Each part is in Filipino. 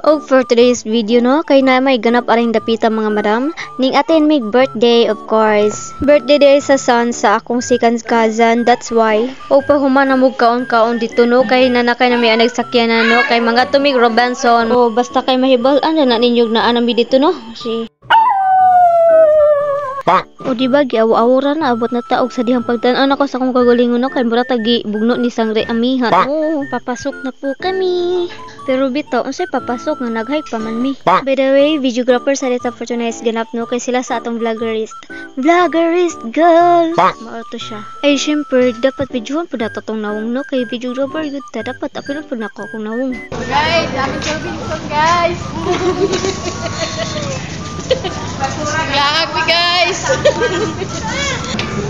Og for today's video no, kay na may ganap aring dapita mga madam, ning atin mig birthday of course. Birthday day sa son sa akong second cousin, that's why. Og pa human na mug kaon-kaon dito no, kay nanakay na may nagsakyanan no, kay mga tumig Robinson. O basta kay mahibal-an na ninyog na anami dito no. Si o diba giaw-awra na abot na taog sa dihang pagtan-an ako sa akong kagalingon no, kay mura tagi bugno ni sangre amihan. Oh, papasok na po kami. Pero bitaw unsay papasok nga nag-hike pa man mi. By the way, videographer sa data for tonight's ganap no, kay sila sa atong vloggerist girl. Mao to siya. Ay syempre dapat videohan pud nato tong nawong no, kay videographer gud ta, dapat apilon pud nako akong nawong. Guys, daming Robinson guys. Gahag mi guys.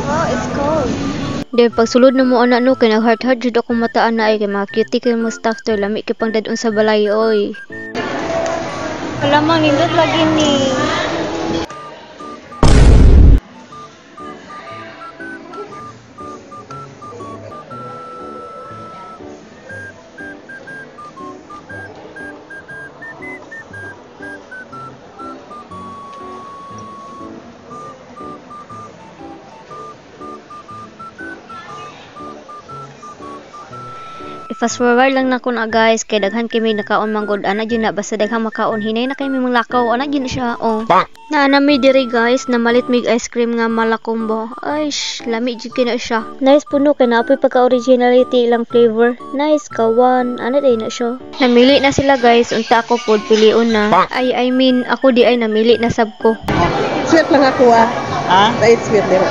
Oh, it's cold. Then pagsulod na mo anak no, kay nag-heart jud akong mataan na ay kay mga cutie kay mo staff to, lami kay pang dadon sa balay oy. Alamang nindot lagi ni. Fast forward lang na ko na guys, kay daghan kay may nakaon manggod ana gyud na, basta daghang makaon hinay na kay may lakaw ana gyud siya. Oh na nami diri guys, na malit mig ice cream nga malakombo. Ay lami gyud kina siya. Nice puno kay naapoy pagka originality ilang flavor. Nice kawan ana day na siya. Namili na sila guys, unta ako pod piliun na. I mean ako di ay namili na sab ko. Sweet lang ako ah. Ha? Dahil sweet din.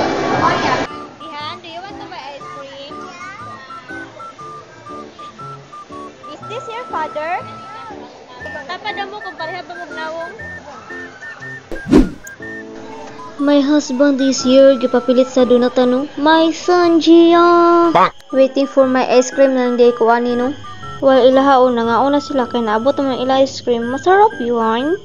Is your father? Tapada mo kung pareha ba magnawong? My husband is here. Gipapilit sa dunatan no. My son Gia. Waiting for my ice cream nang di ko ani no. Well ilahaon na nga una sila kay naabot naman ila ice cream. Masarap yun.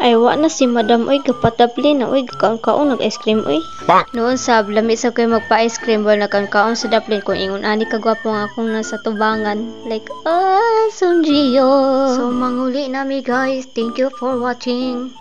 Ay wa na si madam oy, kapatapli na oy, kaon-kaon nag-ice cream oy. Noon sab lami sab kay magpa-ice cream wala nagkaon sa daplin kung ingon ani kagwapo nga akong nasa tubangan. Like Sunjio. So manguli nami guys. Thank you for watching.